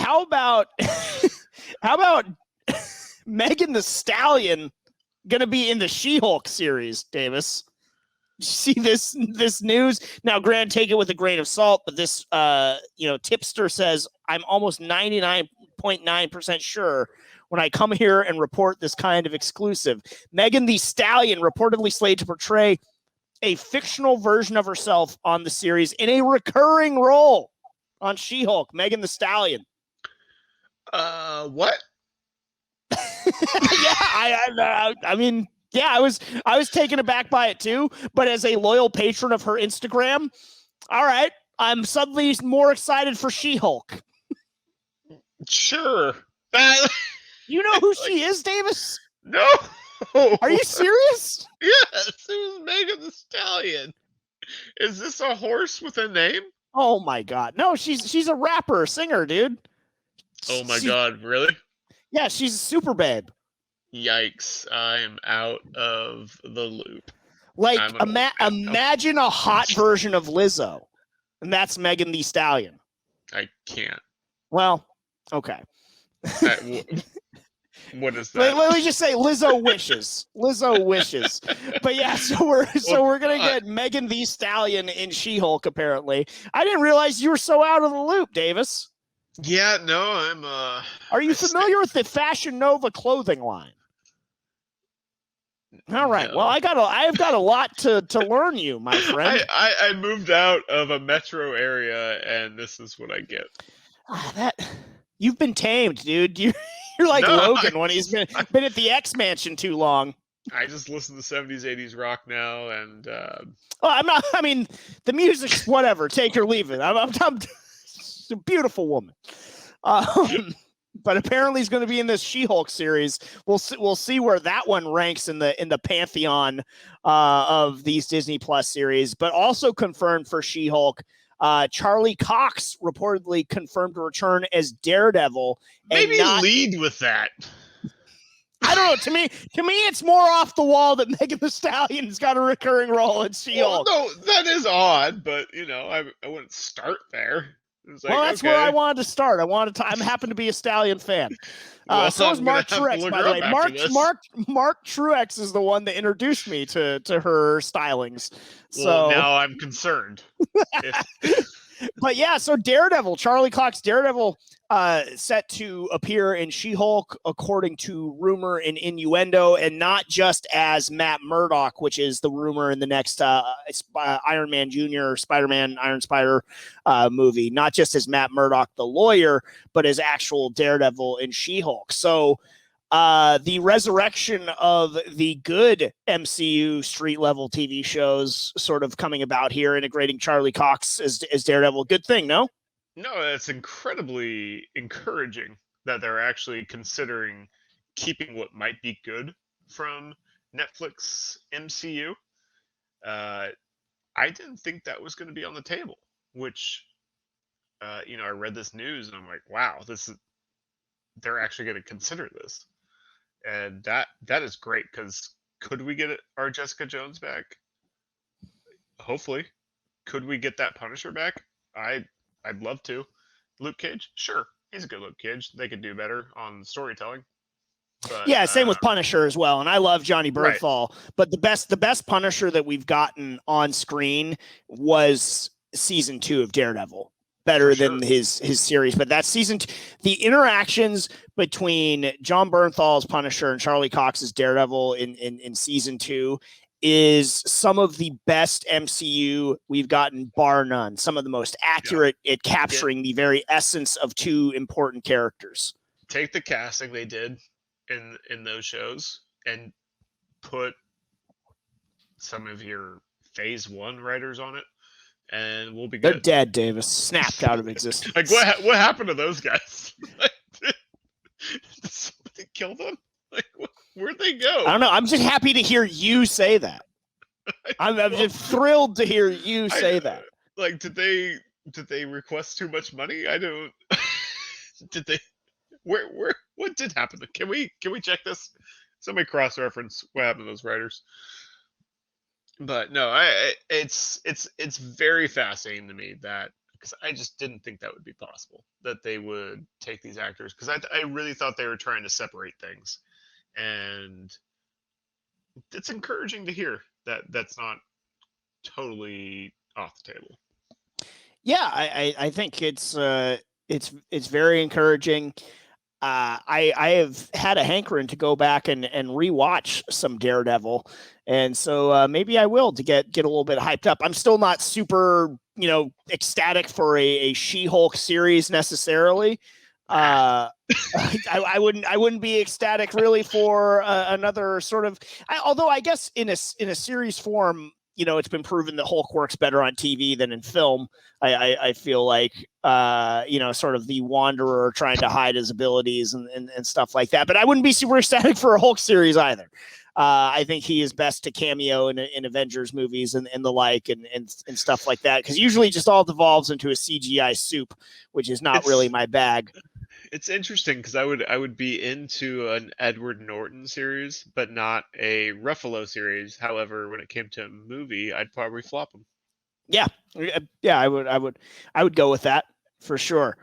how about how about Megan Thee Stallion gonna be in the She-Hulk series, Davis? See this news now. Grant, take it with a grain of salt, but this Tipster says I'm almost 99.9% sure when I come here and report this kind of exclusive. Megan Thee Stallion reportedly slated to portray a fictional version of herself on the series in a recurring role on She-Hulk. Megan Thee Stallion. What? I mean, yeah, I was taken aback by it too. But as a loyal patron of her Instagram, all right, I'm suddenly more excited for She-Hulk. Sure. You know who she is, Davis? No. Are you serious? Yes, it was Megan Thee Stallion. Is this a horse with a name? Oh my God. No, she's a rapper, singer, dude. Oh my God, really? Yeah, she's a super babe. Yikes, I'm out of the loop. Like, imagine a hot version of Lizzo, and that's Megan Thee Stallion. I can't. Well, okay. What is that? Let me just say Lizzo wishes. Lizzo wishes. But yeah, so we're gonna get Megan Thee Stallion in She-Hulk, apparently. I didn't realize you were so out of the loop, Davis. Yeah, no, I'm Are you familiar with the Fashion Nova clothing line? All right. No. Well, I've got a lot to learn you, my friend. I moved out of a metro area, and this is what I get. You've been tamed, dude. You're like Logan when he's been at the X Mansion too long. I just listen to 70s, 80s rock now, and I'm not. I mean, the music's whatever. Take or leave it. I'm a beautiful woman. But apparently he's going to be in this She-Hulk series. We'll see where that one ranks in the pantheon of these Disney Plus series. But also confirmed for She-Hulk, Charlie Cox reportedly confirmed to return as Daredevil. Maybe lead with that. I don't know. To me, it's more off the wall that Megan Thee Stallion's got a recurring role in She-Hulk. Well, no, that is odd, but I wouldn't start there. Well, that's where I wanted to start. I happen to be a Stallion fan. So is Mark Truex, by the way. Mark Truex is the one that introduced me to her stylings. So now I'm concerned. But yeah, so Daredevil, Charlie Cox Daredevil, set to appear in She-Hulk, according to rumor and innuendo, and not just as Matt Murdock, which is the rumor in the next Iron Man Jr., Spider-Man, Iron Spider movie, not just as Matt Murdock, the lawyer, but as actual Daredevil in She-Hulk. So the resurrection of the good MCU street level TV shows sort of coming about here, integrating Charlie Cox as Daredevil. Good thing, no? No, it's incredibly encouraging that they're actually considering keeping what might be good from Netflix MCU. I didn't think that was going to be on the table, which, I read this news and I'm like, wow, they're actually going to consider this. And that is great, because could we get our Jessica Jones back? Hopefully. Could we get that Punisher back? I'd love to. Luke Cage? Sure. He's a good Luke Cage. They could do better on storytelling. But, yeah, same with Punisher as well. And I love Johnny Bernthal. Right. But the best Punisher that we've gotten on screen was season 2 of Daredevil. Better than his series. But that season, the interactions between John Bernthal's Punisher and Charlie Cox's Daredevil in season 2 is some of the best MCU we've gotten, bar none. Some of the most accurate at capturing the very essence of two important characters. Take the casting they did in those shows and put some of your Phase 1 writers on it, and we'll be good. They're dead, Davis. Snapped out of existence. Like, what happened to those guys? Did somebody kill them? Like, where'd they go? I don't know. I'm just happy to hear you say that. I'm just thrilled to hear you say that. Like, did they request too much money? I don't. Did they? What did happen? Can we check this? Somebody cross-reference what happened to those writers. But no, it's very fascinating to me that because I just didn't think that would be possible, that they would take these actors, because I really thought they were trying to separate things, and it's encouraging to hear that that's not totally off the table. Yeah, I think it's very encouraging. I have had a hankering to go back and rewatch some Daredevil, and so maybe I will to get a little bit hyped up. I'm still not super ecstatic for a She-Hulk series necessarily. I wouldn't be ecstatic really for another sort of. Although I guess in a series form, it's been proven that Hulk works better on TV than in film. I feel like, sort of the Wanderer trying to hide his abilities and stuff like that. But I wouldn't be super ecstatic for a Hulk series either. I think he is best to cameo in Avengers movies and the like and stuff like that. Because usually just all devolves into a CGI soup, which is not really my bag. It's interesting because I would be into an Edward Norton series, but not a Ruffalo series. However, when it came to a movie, I'd probably flop them. Yeah, I would go with that for sure.